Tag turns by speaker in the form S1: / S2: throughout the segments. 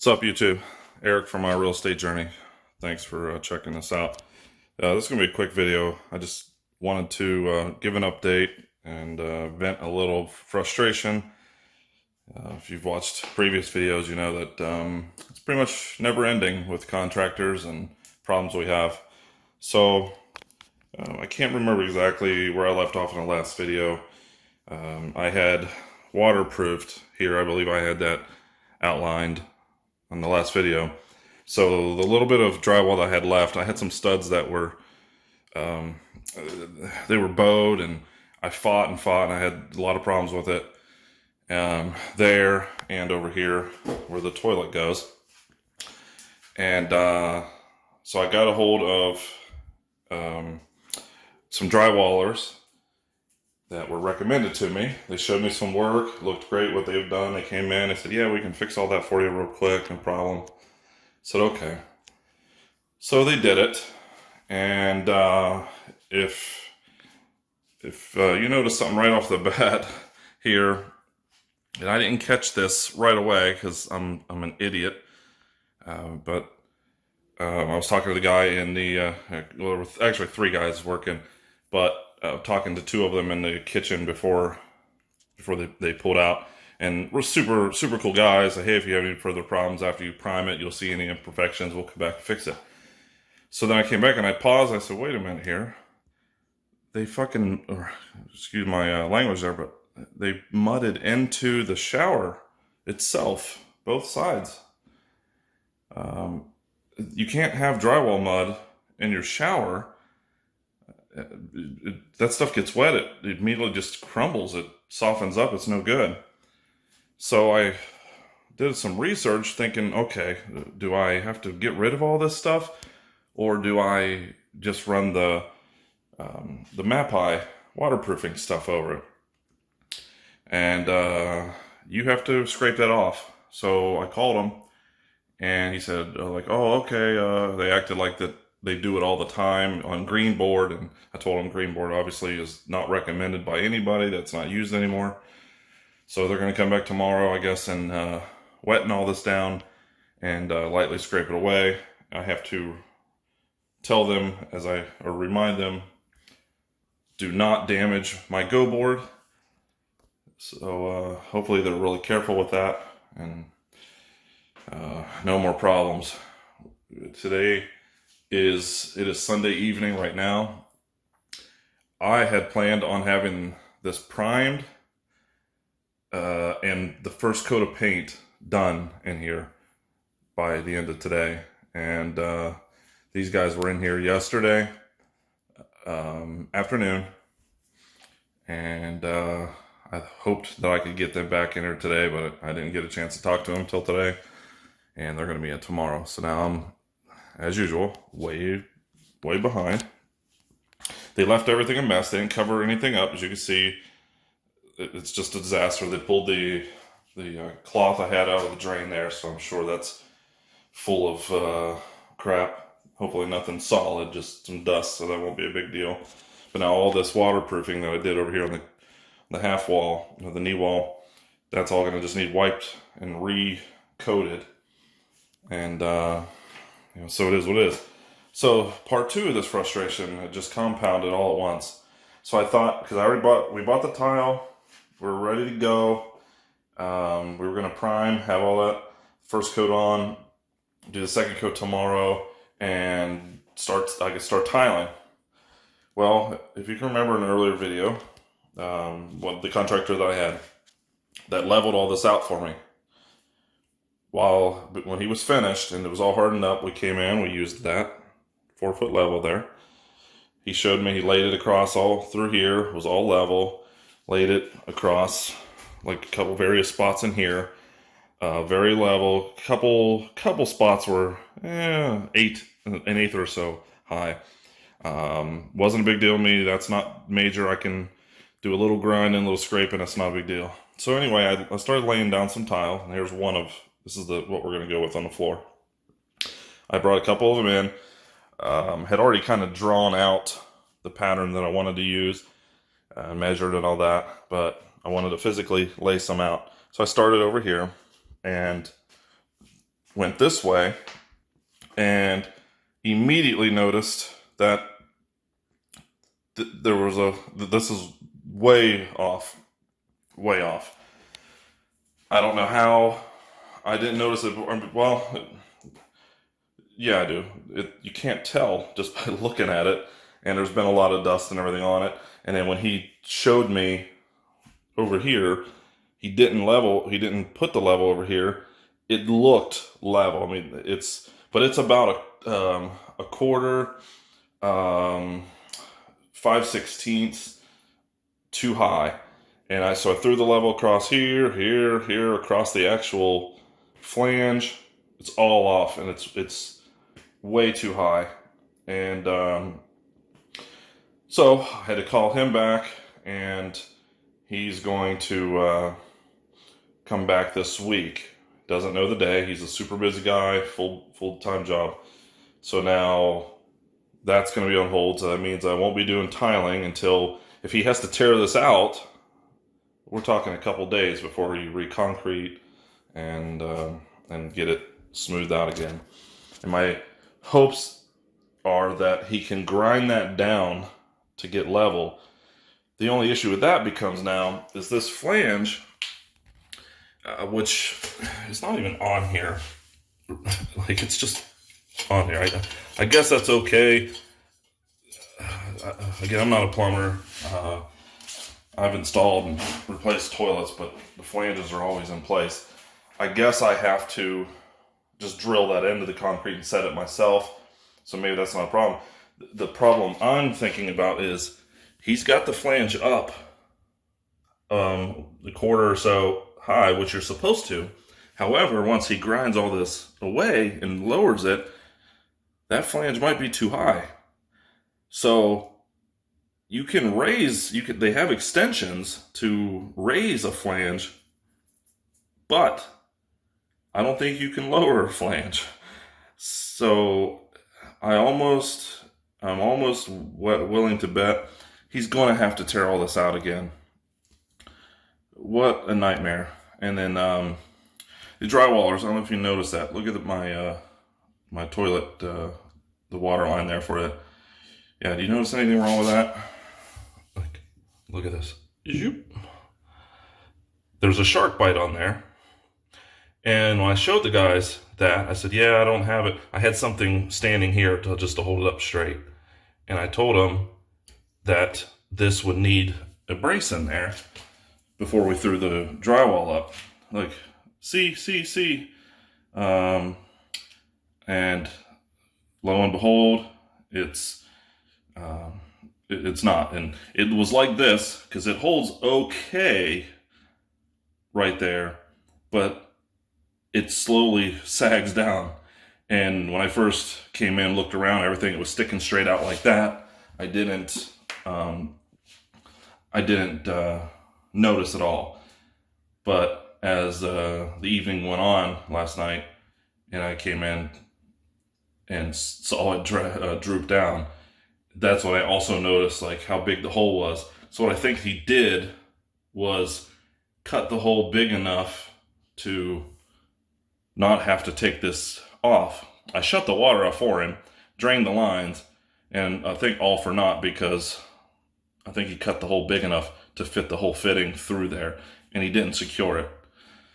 S1: What's up, YouTube? Eric from my real estate journey. Thanks for checking this out. This is going to be a quick video. I just wanted to give an update and vent a little frustration. If you've watched previous videos, you know that it's pretty much never ending with contractors and problems we have. So I can't remember exactly where I left off in the last video. I had waterproofed here. I believe I had that outlined on the last video. So the little bit of drywall that I had left, I had some studs that were they were bowed, and I fought and I had a lot of problems with it there and over here where the toilet goes. And so I got a hold of some drywallers that were recommended to me. They showed me some work, looked great what they've done. They came in, they said, yeah, we can fix all that for you real quick, no problem. I said, okay. So they did it. And if you notice something right off the bat here, and I didn't catch this right away because I'm an idiot, but I was talking to the guy in the, well, there were actually 3 guys working, but talking to 2 of them in the kitchen before they pulled out, and we're super cool guys. Hey, if you have any further problems after you prime it, you'll see any imperfections, we'll come back and fix it. So then I came back and I paused. I said, wait a minute here. They fucking, excuse my language there, but they mudded into the shower itself, both sides. You can't have drywall mud in your shower. That stuff gets wet, it immediately just crumbles, it softens up, it's no good. So I did some research thinking, okay, do I have to get rid of all this stuff, or do I just run the Mapai waterproofing stuff over it? And you have to scrape that off. So I called him, and he said, like, oh, okay, they acted like that they do it all the time on green board, and I told them green board obviously is not recommended by anybody, that's not used anymore. So they're going to come back tomorrow, I guess, and wetten all this down and lightly scrape it away. I have to tell them, or remind them, do not damage my go board. So hopefully they're really careful with that, and no more problems. Today it is Sunday evening right now. I had planned on having this primed and the first coat of paint done in here by the end of today. And these guys were in here yesterday afternoon, and I hoped that I could get them back in here today, but I didn't get a chance to talk to them until today, and they're going to be in tomorrow. So now I'm, as usual, way behind. They left everything a mess. They didn't cover anything up. As you can see, it's just a disaster. They pulled the cloth I had out of the drain there, so I'm sure that's full of crap. Hopefully nothing solid, just some dust, so that won't be a big deal. But now all this waterproofing that I did over here on the half wall, the knee wall, that's all going to just need wiped and re-coated. And so it is what it is. So part 2 of this frustration, it just compounded all at once. So I thought, because we bought the tile, we're ready to go. We were going to prime, have all that first coat on, do the second coat tomorrow, and I could start tiling. Well, if you can remember an earlier video, what the contractor that I had that leveled all this out for me. When he was finished and it was all hardened up, we came in, we used that 4-foot level there. He showed me, he laid it across all through here, it was all level, laid it across like a couple various spots in here, very level. Couple spots were an eighth or so high. Wasn't a big deal to me. That's not major. I can do a little grinding, a little scraping. That's not a big deal. So anyway, I started laying down some tile, and here's this is what we're going to go with on the floor. I brought a couple of them in. Had already kind of drawn out the pattern that I wanted to use, measured and all that, but I wanted to physically lay some out. So I started over here, and went this way and immediately noticed that there was this is way off. Way off. I don't know how I didn't notice it. Well, yeah, I do. You can't tell just by looking at it. And there's been a lot of dust and everything on it. And then when he showed me over here, he didn't put the level over here. It looked level. I mean, but it's about a quarter, 5/16 too high. And so I threw the level across here, across the actual flange. It's all off, and it's way too high. And so I had to call him back, and he's going to come back this week. Doesn't know the day. He's a super busy guy, full-time job. So now that's going to be on hold. So that means I won't be doing tiling until, if he has to tear this out, we're talking a couple days before he reconcrete and get it smoothed out again. And my hopes are that he can grind that down to get level. The only issue with that becomes now is this flange, which is not even on here. Like, it's just on here. I guess that's okay. Again, I'm not a plumber. I've installed and replaced toilets, but the flanges are always in place. I guess I have to just drill that into the concrete and set it myself. So maybe that's not a problem. The problem I'm thinking about is he's got the flange up the quarter or so high, which you're supposed to. However, once he grinds all this away and lowers it, that flange might be too high. So you can raise, they have extensions to raise a flange, but I don't think you can lower a flange. So I'm almost willing to bet he's going to have to tear all this out again. What a nightmare. And then the drywallers, I don't know if you noticed that. Look at my toilet, the water line there for it. Yeah, do you notice anything wrong with that? Look at this. There's a shark bite on there. And when I showed the guys that, I said, yeah, I don't have it. I had something standing here just to hold it up straight. And I told them that this would need a brace in there before we threw the drywall up. Like, see. And lo and behold, it's not. And it was like this because it holds okay right there, but it slowly sags down. And when I first came in, looked around, everything, it was sticking straight out like that. I didn't notice at all. But as the evening went on last night, and I came in and saw it droop down, that's when I also noticed like how big the hole was. So what I think he did was cut the hole big enough to not have to take this off. I shut the water off for him, drained the lines, and I think all for naught because I think he cut the hole big enough to fit the whole fitting through there, and he didn't secure it.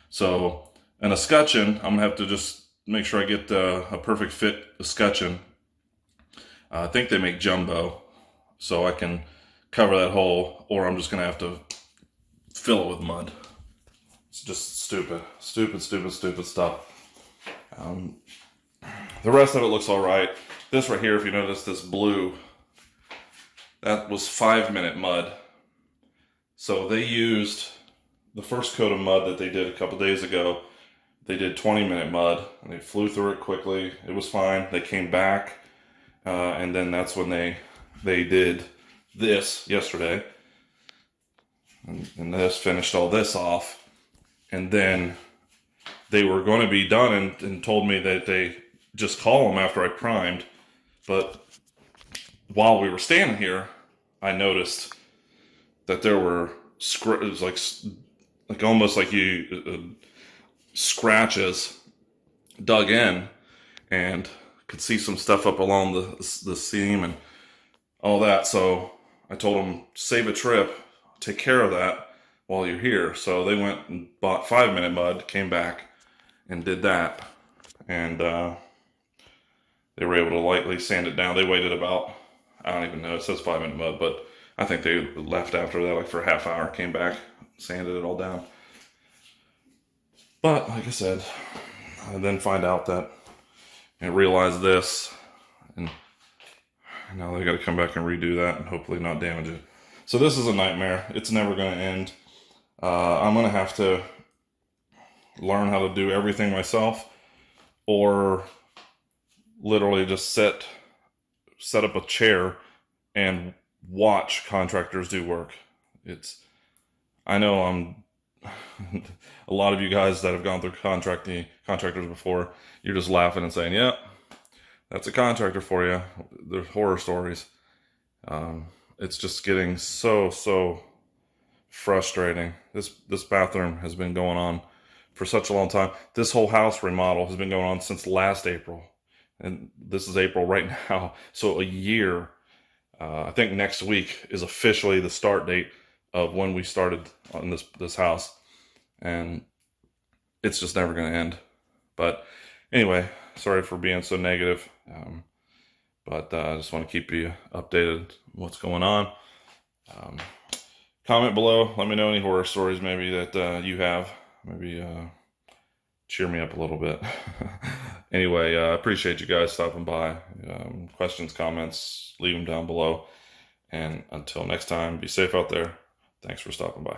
S1: So an escutcheon, I'm gonna have to just make sure I get a perfect fit escutcheon. I think they make jumbo, so I can cover that hole, or I'm just gonna have to fill it with mud. It's just stupid stuff. The rest of it looks all right. This right here, if you notice, this blue, that was 5-minute mud. So they used the first coat of mud that they did a couple days ago. They did 20-minute mud, and they flew through it quickly. It was fine. They came back, and then that's when they did this yesterday. And this finished all this off. And then they were going to be done and told me that they just call them after I primed. But while we were standing here, I noticed that there were it was like almost like scratches dug in and could see some stuff up along the seam and all that. So I told them, save a trip, take care of that while you're here. So they went and bought 5-minute mud, came back and did that. And they were able to lightly sand it down. They waited about, I don't even know, it says 5-minute mud, but I think they left after that, like for a half hour, came back, sanded it all down. But like I said, I then find out that and realize this, and now they got to come back and redo that and hopefully not damage it. So this is a nightmare. It's never going to end. I'm going to have to learn how to do everything myself, or literally just set up a chair and watch contractors do work. I know I'm a lot of you guys that have gone through contractors before, you're just laughing and saying, "Yep, that's a contractor for you." There's horror stories. It's just getting so frustrating. This bathroom has been going on for such a long time. This whole house remodel has been going on since last April, and this is April right now. So a year. I think next week is officially the start date of when we started on this house, and it's just never going to end. But anyway, sorry for being so negative, but I just want to keep you updated what's going on. Comment below, let me know any horror stories maybe that you have. Maybe cheer me up a little bit. Anyway, I appreciate you guys stopping by. Questions, comments, leave them down below. And until next time, be safe out there. Thanks for stopping by.